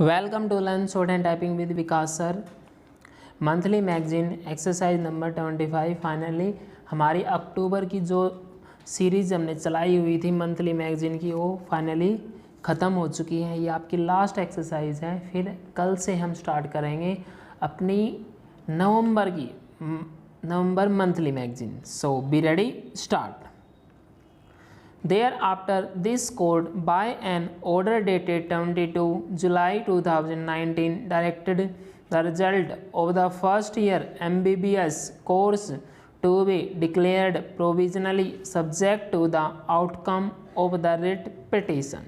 Welcome to learn shorthand typing with Vikas sir. Monthly magazine exercise number 25 finally हमारी अक्टूबर की जो series हमने चलाई हुई थी मंथली मैगजीन की वो फाइनली ख़त्म हो चुकी है। ये आपकी लास्ट एक्सरसाइज है। फिर कल से हम स्टार्ट करेंगे अपनी November monthly magazine. So be ready, start. Thereafter, this court, by an order dated 22 July 2019, directed the result of the first year MBBS course to be declared provisionally subject to the outcome of the writ petition.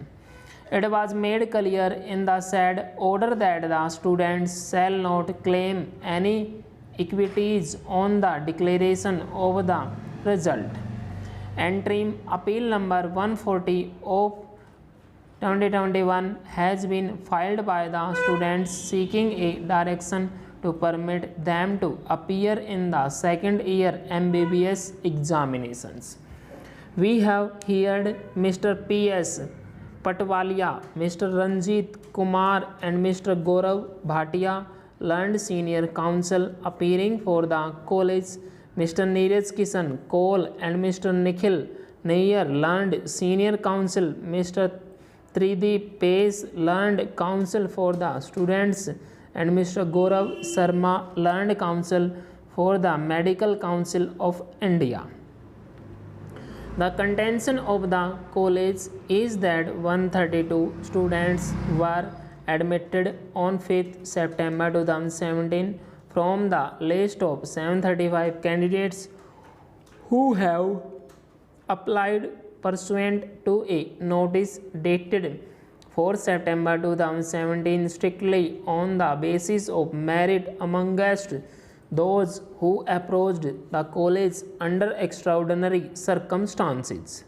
It was made clear in the said order that the students shall not claim any equities on the declaration of the result. Interim appeal number 140 of 2021 has been filed by the students seeking a direction to permit them to appear in the second year MBBS examinations. We have heard Mr. P.S. Patwalia, Mr. Ranjit Kumar and Mr. Gaurav Bhatia, learned senior counsel appearing for the college, Mr. Neeraj Kishan Cole and Mr. Nikhil Nair, learned senior counsel, Mr. Trideep Pace, learned counsel for the students, and Mr. Gaurav Sharma, learned counsel for the Medical Council of India. The contention of the college is that 132 students were admitted on 5th September 2017 from the list of 735 candidates who have applied pursuant to a notice dated 4 September 2017 strictly on the basis of merit amongst those who approached the college under extraordinary circumstances.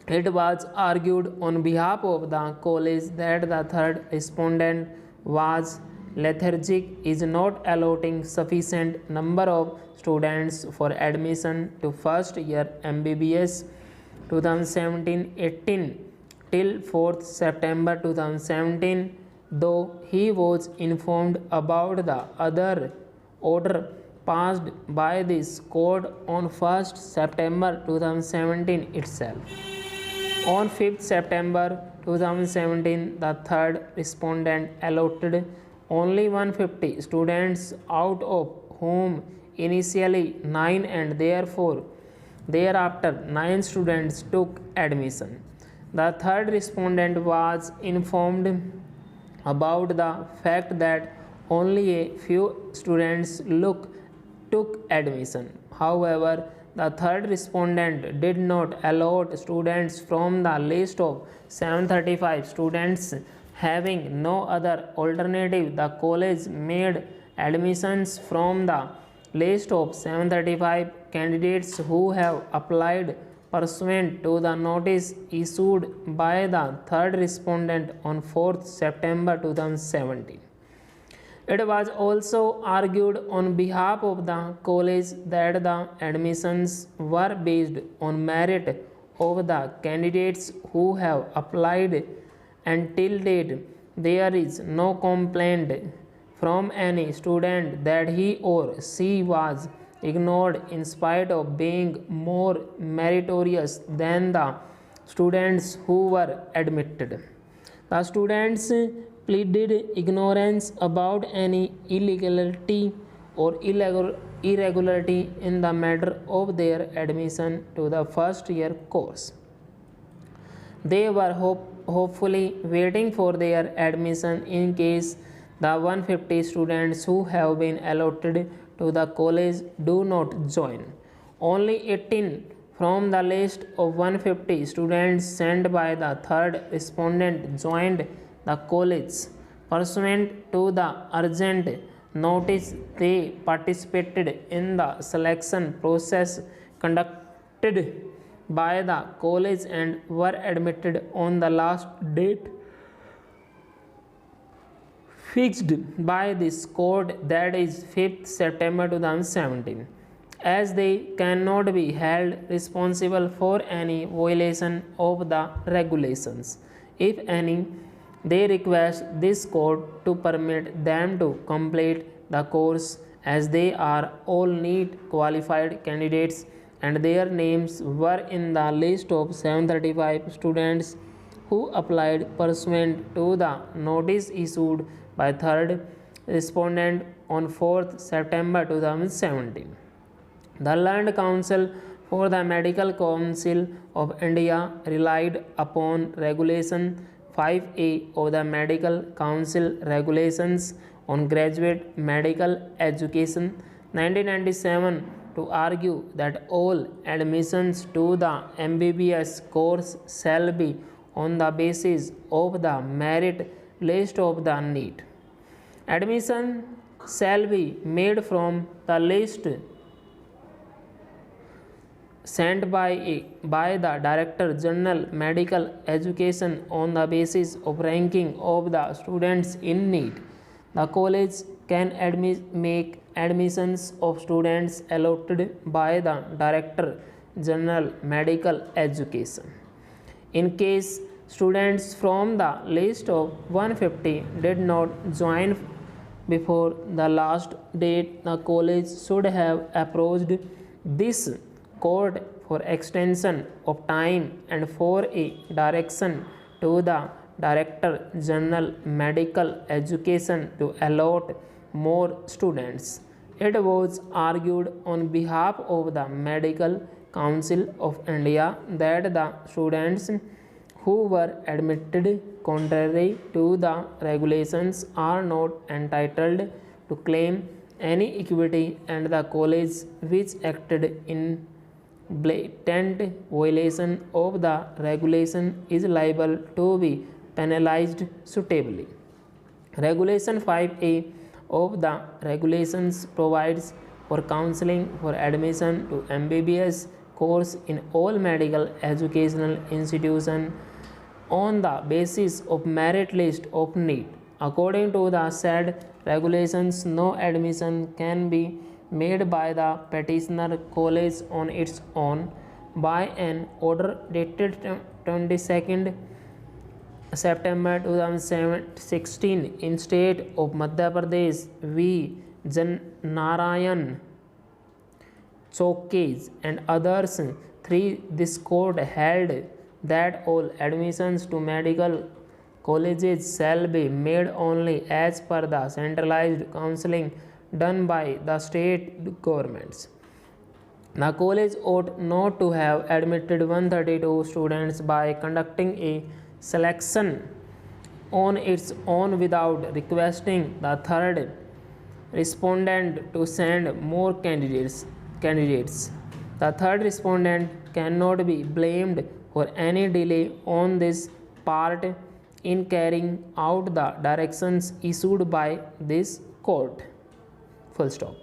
It was argued on behalf of the college that the third respondent was lethargic, is not allotting sufficient number of students for admission to first year MBBS 2017-18 till 4th September 2017, though he was informed about the other order passed by this court on 1st September 2017 itself. On 5th September 2017, the third respondent allotted only 150 students, out of whom initially 9 and thereafter 9 students took admission. The third respondent was informed about the fact that only a few students took admission. However, the third respondent did not allot students from the list of 735 students. Having no other alternative, the college made admissions from the list of 735 candidates who have applied pursuant to the notice issued by the third respondent on 4th September 2017. It was also argued on behalf of the college that the admissions were based on merit of the candidates who have applied. Until date, there is no complaint from any student that he or she was ignored in spite of being more meritorious than the students who were admitted. The students pleaded ignorance about any illegality or irregularity in the matter of their admission to the first year course. They were hopefully waiting for their admission in case the 150 students who have been allotted to the college do not join. Only 18 from the list of 150 students sent by the third respondent joined the college. Pursuant to the urgent notice, they participated in the selection process conducted by the college and were admitted on the last date fixed by this court, that is 5th September 2017. As they cannot be held responsible for any violation of the regulations, if any, They request this court to permit them to complete the course as they are all NEET qualified candidates and their names were in the list of 735 students who applied pursuant to the notice issued by third respondent on 4th September 2017. The Land Council for the Medical Council of India relied upon Regulation 5A of the Medical Council Regulations on Graduate Medical Education 1997 to argue that all admissions to the MBBS course shall be on the basis of the merit list of the NEET. Admission shall be made from the list sent by the Director General Medical Education on the basis of ranking of the students in NEET. The college can make admissions of students allotted by the Director General Medical Education. In case students from the list of 150 did not join before the last date, the college should have approached this court for extension of time and for a direction to the Director General Medical Education to allot more students. It was argued on behalf of the Medical Council of India that the students who were admitted contrary to the regulations are not entitled to claim any equity and the college which acted in blatant violation of the regulation is liable to be penalized suitably. Regulation 5A of the regulations provides for counseling for admission to MBBS course in all medical educational institutions on the basis of merit list of NEET. According to the said regulations, no admission can be made by the petitioner college on its own by an order dated 22nd September 2016 in state of Madhya Pradesh v. Narayan Chokes and others. 3. This court held that all admissions to medical colleges shall be made only as per the centralized counseling done by the state governments. The college ought not to have admitted 132 students by conducting a selection on its own without requesting the third respondent to send more candidates. The third respondent cannot be blamed for any delay on this part in carrying out the directions issued by this court. Full stop.